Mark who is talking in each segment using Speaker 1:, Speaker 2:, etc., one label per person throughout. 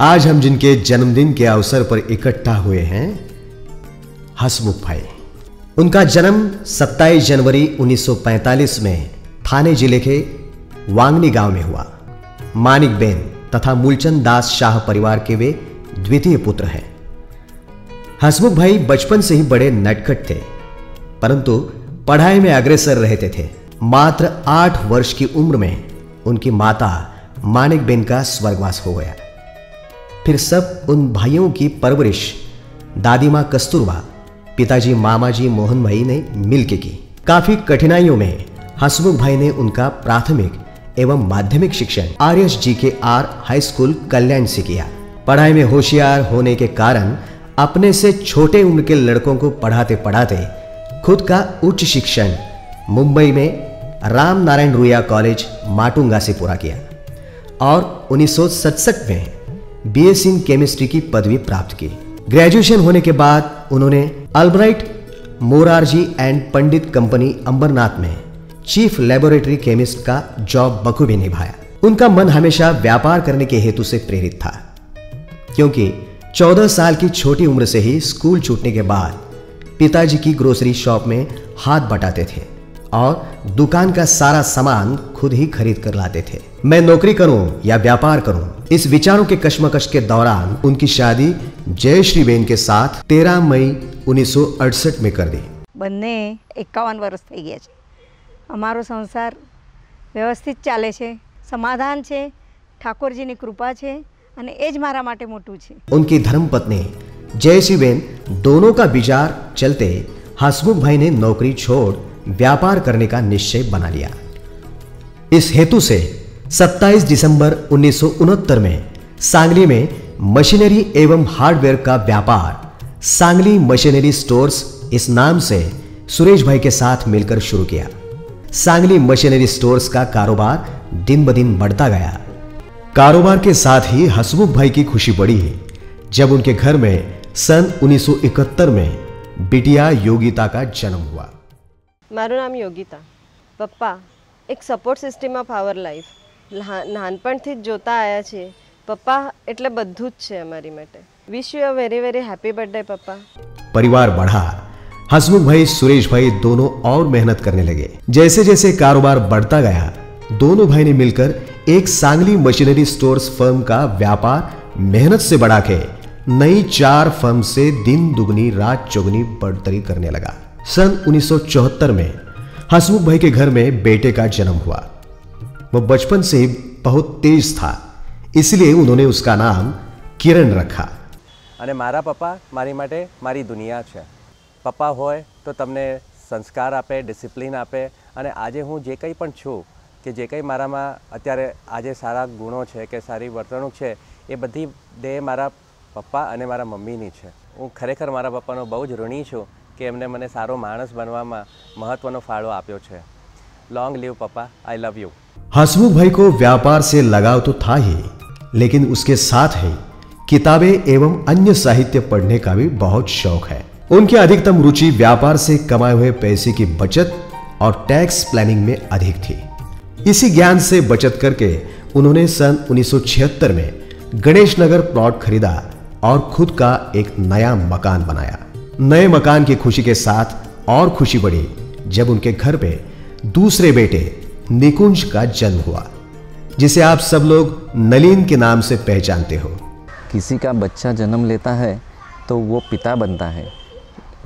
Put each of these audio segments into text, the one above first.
Speaker 1: आज हम जिनके जन्मदिन के अवसर पर इकट्ठा हुए हैं, हसमुख भाई। उनका जन्म 27 जनवरी 1945 में थाने जिले के वांगनी गांव में हुआ। मानिक बेन तथा मूलचंद दास शाह परिवार के वे द्वितीय पुत्र हैं। हसमुख भाई बचपन से ही बड़े नटखट थे, परंतु पढ़ाई में अग्रसर रहते थे। मात्र 8 वर्ष की उम्र में उनकी माता मानिक बेन का स्वर्गवास हो गया। फिर सब उन भाइयों की परवरिश दादी मां कस्तूरबा, पिताजी मामाजी मोहन भाई ने मिलकर की। काफी कठिनाइयों में हसमुख भाई ने उनका प्राथमिक एवं माध्यमिक शिक्षण RSGKR हाई स्कूल कल्याण से किया। पढ़ाई में होशियार होने के कारण अपने से छोटे उम्र के लड़कों को पढ़ाते पढ़ाते खुद का उच्च शिक्षण मुंबई में राम नारायण रुइया कॉलेज माटुंगा से पूरा किया और 1967 में BS इन केमिस्ट्री की पदवी प्राप्त की। ग्रेजुएशन होने के बाद उन्होंने Albright Morarji and Pandit company Ambernath में चीफ लेबोरेटरी केमिस्ट का जॉब बखूबी निभाया। उनका मन हमेशा व्यापार करने के हेतु से प्रेरित था, क्योंकि 14 साल की छोटी उम्र से ही स्कूल छूटने के बाद पिताजी की ग्रोसरी शॉप में हाथ बटाते थे और दुकान का सारा सामान खुद ही खरीद कर लाते थे। मैं नौकरी करूं या व्यापार करूं, इस विचारों के कश्मकश के दौरान उनकी शादी जयश्री बेन के साथ 13 मई 1968 में कर दी।
Speaker 2: બંને 51 વર્ષ થઈ ગયા છે। અમારો સંસાર વ્યવસ્થિત ચાલે છે, સમાધાન છે, ઠાકોરજીની કૃપા છે અને એ જ મારા માટે મોટું છે।
Speaker 1: उनकी धर्मपत्नी जयश्री बेन दोनों का विचार चलते हसमुख भाई ने नौकरी छोड़ व्यापार करने का निश्चय बना लिया। इस हेतु से 27 दिसंबर 1969 में सांगली में मशीनरी एवं हार्डवेयर का व्यापार सांगली मशीनरी स्टोर्स इस नाम से सुरेश भाई के साथ मिलकर शुरू किया। सांगली मशीनरी स्टोर्स का कारोबार दिन ब दिन बढ़ता गया। कारोबार के साथ ही हसमुख भाई की खुशी बढ़ी जब उनके घर में सन 1971 में बिटिया योगिता का जन्म हुआ।
Speaker 3: મારું નામ યોગિતા। પપ્પા એક સપોર્ટ સિસ્ટમ ઓફ આવર લાઈફ નાનપણથી જ જોતા આવ્યા છે। પપ્પા એટલે બધું જ છે અમારી માટે। Wish you a very very happy birthday પપ્પા।
Speaker 1: परिवार बढ़ा, हसमुख भाई सुरेश भाई दोनों और मेहनत करने लगे। जैसे जैसे कारोबार बढ़ता गया, दोनों भाई ने मिलकर एक सांगली मशीनरी स्टोर्स फर्म का व्यापार मेहनत से बढ़ा के नई 4 फर्म से दिन दुगनी रात चौगनी बढ़ोतरी करने लगा। सन 1974 में हसमुख भाई के घर में बेटे का जन्म हुआ। वह बचपन से बहुत तेज था, इसलिए उन्होंने उसका नाम किरण रखा।
Speaker 4: અને મારા પપ્પા મારી માટે મારી દુનિયા છે। પપ્પા હોય તો તમને સંસ્કાર આપે, ડિસિપ્લિન આપે અને આજે હું જે કંઈ પણ છું કે જે કંઈ મારામાં અત્યારે આજે સારા ગુણો છે કે સારી વર્તણૂક છે એ બધી દેહ મારા પપ્પા અને મારા મમ્મીની છે। હું ખરેખર મારા પપ્પાનો બહુ જ ઋણી છું કે એમને મને સારો માણસ બનવામાં મહત્વનો ફાળો આપ્યો છે। લોંગ લીવ પપ્પા, આઈ લવ યુ।
Speaker 1: हसमुख भाई को व्यापार से लगाव तो था ही, लेकिन उसके साथ ही किताबें एवं अन्य साहित्य पढ़ने का भी बहुत शौक है। उनकी अधिकतम रुचि व्यापार से कमाए हुए पैसे की बचत और टैक्स प्लानिंग में अधिक थी। इसी ज्ञान से बचत करके उन्होंने सन 1976 में गणेश नगर प्लॉट खरीदा और खुद का एक नया मकान बनाया। नए मकान की खुशी के साथ और खुशी बढ़ी जब उनके घर पे दूसरे बेटे निकुंज का जन्म हुआ, जिसे आप सब लोग नलीन के नाम से पहचानते हो।
Speaker 5: किसी का बच्चा जन्म लेता है तो वो पिता बनता है,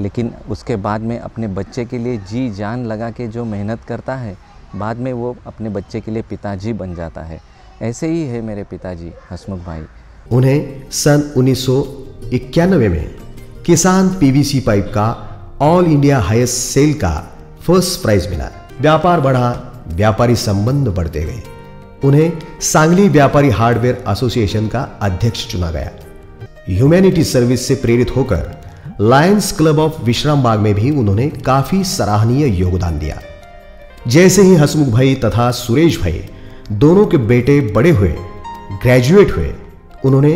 Speaker 5: लेकिन उसके बाद में अपने बच्चे के लिए जी जान लगा के जो मेहनत करता है, बाद में वो अपने बच्चे के लिए पिताजी बन जाता है। ऐसे ही है मेरे पिताजी हसमुख भाई।
Speaker 1: उन्हें सन 1991 में किसान PVC पाइप का ऑल इंडिया हाईएस्ट सेल का फर्स्ट प्राइज मिला। व्यापार बढ़ा, व्यापारी संबंध बढ़ते गए। उन्हें सांगली व्यापारी हार्डवेयर एसोसिएशन का अध्यक्ष चुना गया। ह्यूमैनिटी सर्विस से प्रेरित होकर लायंस क्लब ऑफ विश्राम बाग में भी उन्होंने काफी सराहनीय योगदान दिया। जैसे ही हसमुख भाई तथा सुरेश भाई दोनों के बेटे बड़े हुए, ग्रेजुएट हुए, उन्होंने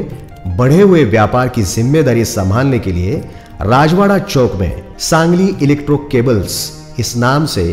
Speaker 1: बढ़े हुए व्यापार की जिम्मेदारी संभालने के लिए राजवाड़ा चौक में सांगली इलेक्ट्रो केबल्स इस नाम से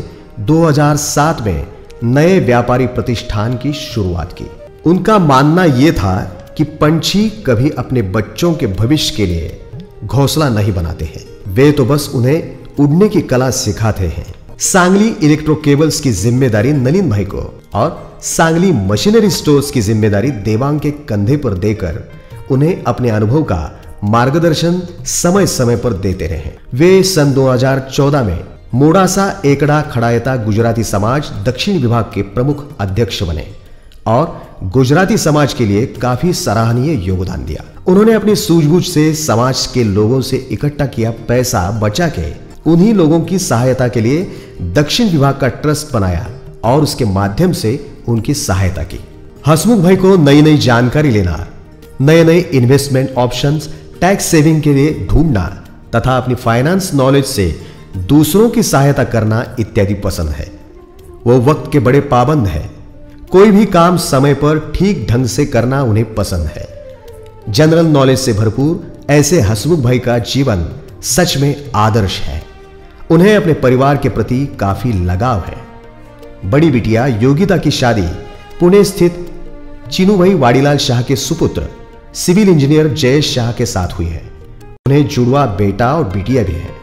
Speaker 1: 2007 में नए व्यापारी प्रतिष्ठान की शुरुआत की। उनका मानना यह था कि पंछी कभी अपने बच्चों के भविष्य के लिए घोंसला नहीं बनाते हैं, वे तो बस उन्हें उड़ने की कला सिखाते हैं। सांगली इलेक्ट्रो केबल्स की जिम्मेदारी नलिन भाई को और सांगली मशीनरी स्टोर्स की जिम्मेदारी देवांग के कंधे पर देकर उन्हें अपने अनुभव का मार्गदर्शन समय समय पर देते रहे। वे सन 2014 में मोडासा एकड़ा खड़ायता गुजराती समाज दक्षिण विभाग के प्रमुख अध्यक्ष बने और गुजराती समाज के लिए काफी सराहनीय योगदान दिया। उन्होंने अपनी सूझबूझ से समाज के लोगों से इकट्ठा किया पैसा बचा के उन्हीं लोगों की सहायता के लिए दक्षिण विभाग का ट्रस्ट बनाया और उसके माध्यम से उनकी सहायता की। हसमुख भाई को नई नई जानकारी लेना, नए नए इन्वेस्टमेंट ऑप्शंस, टैक्स सेविंग के लिए ढूंढना तथा अपनी फाइनेंस नॉलेज से दूसरों की सहायता करना इत्यादि पसंद है। वो वक्त के बड़े पाबंद है, कोई भी काम समय पर ठीक ढंग से करना उन्हें पसंद है। जनरल नॉलेज से भरपूर ऐसे हसमुख भाई का जीवन सच में आदर्श है। उन्हें अपने परिवार के प्रति काफी लगाव है। बड़ी बिटिया योगिता की शादी पुणे स्थित चिनूभाई वाड़ीलाल शाह के सुपुत्र सिविल इंजीनियर जयेश शाह के साथ हुई है। उन्हें जुड़वा बेटा और बिटिया भी है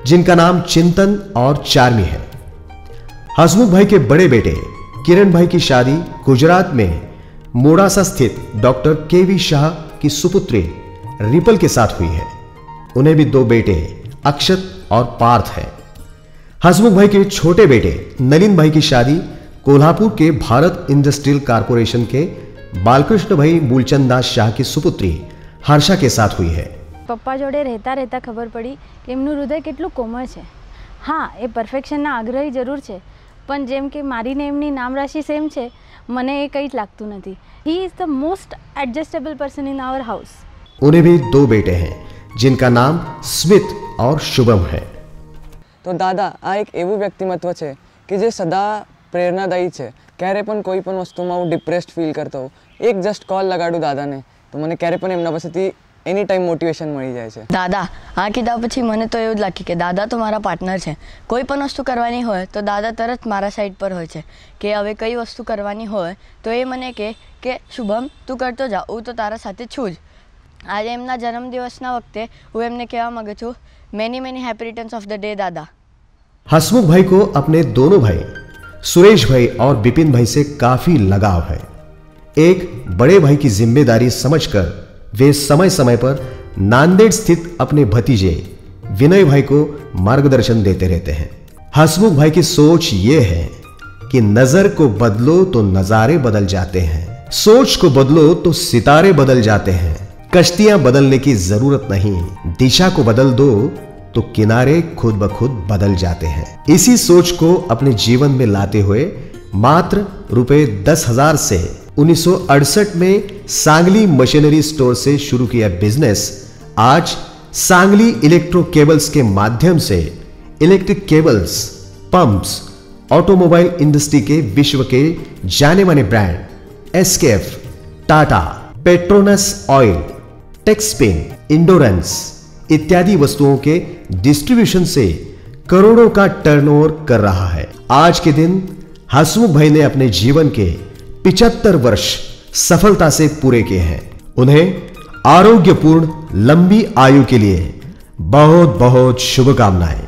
Speaker 1: जिनका नाम चिंतन और चार्मी है। हसमुख भाई के बड़े बेटे किरण भाई की शादी गुजरात में मोडासा स्थित डॉक्टर केवी शाह की सुपुत्री रिपल के साथ हुई है। उन्हें भी 2 बेटे अक्षत और पार्थ है। हसमुख भाई के छोटे बेटे नलिन भाई की शादी कोल्हापुर के भारत इंडस्ट्रियल कारपोरेशन के बालकृष्ण भाई मूलचंद दास शाह की सुपुत्री हर्षा के साथ हुई है।
Speaker 6: पप्पा जोड़े रहता रहता खबर पड़ी कि एमનું હૃદય કેટલું કોમળ છે। હા, એ પરફેક્શનના આગ્રહી જરૂર છે, પણ જેમ કે મારી ને એમની નામ રાશિ સેમ છે, મને એ કંઈ જ લાગતું નથી। He is the most adjustable person in our house.
Speaker 1: उन्हें भी 2 बेटे हैं जिनका नाम स्मित और शुभम है।
Speaker 7: तो दादा आ एक एवं व्यक्तिमत्व है कि जे सदा प्रेरणादायी है। क्यारे पण कोई पण वस्तु में हूँ डिप्रेस्ड फील करता हूँ, एक जस्ट कॉल लगाड़ू दादा ने तो मैंने क्यारे पण एमना पासेथी एनी टाइम मोटिवेशन मळी जाय छे।
Speaker 8: दादा आ कीधा पछी मने तो एवुं ज लागे कि दादा तो मारा पार्टनर है। कोई पण वस्तु करवानी होय तो दादा तरत मारा साइड पर होय छे कि हवे कई वस्तु करवानी होय तो ए मने के शुभम तू करतो जा, हूँ तो तारा साथे छूं ज। आज एमना जन्मदिवसना वखते हूँ एमने कहेवा मांगु छुं many many happy returns of the day दादा।
Speaker 1: हसमुख भाई को अपने दोनों भाई सुरेश भाई और बिपिन भाई से काफी लगाव है। एक बड़े भाई की जिम्मेदारी समझकर वे समय समय पर नांदेड़ स्थित अपने भतीजे विनय भाई को मार्गदर्शन देते रहते हैं। हसमुख भाई की सोच ये है कि नजर को बदलो तो नजारे बदल जाते हैं, सोच को बदलो तो सितारे बदल जाते हैं। कश्तियां बदलने की जरूरत नहीं, दिशा को बदल दो तो किनारे खुद ब खुद बदल जाते हैं। इसी सोच को अपने जीवन में लाते हुए मात्र ₹10,000 से 1968 में सांगली मशीनरी स्टोर से शुरू किया बिजनेस आज सांगली इलेक्ट्रो केबल्स के माध्यम से electric cables, pumps, automobile industry के विश्व के जाने माने brand SKF, Tata, Petronas oil, Texspin, Endurance इत्यादि वस्तुओं के डिस्ट्रीब्यूशन से करोड़ों का टर्नओवर कर रहा है। आज के दिन हसमुख भाई ने अपने जीवन के 75 वर्ष सफलता से पूरे किए हैं। उन्हें आरोग्यपूर्ण लंबी आयु के लिए बहुत बहुत शुभकामनाएं।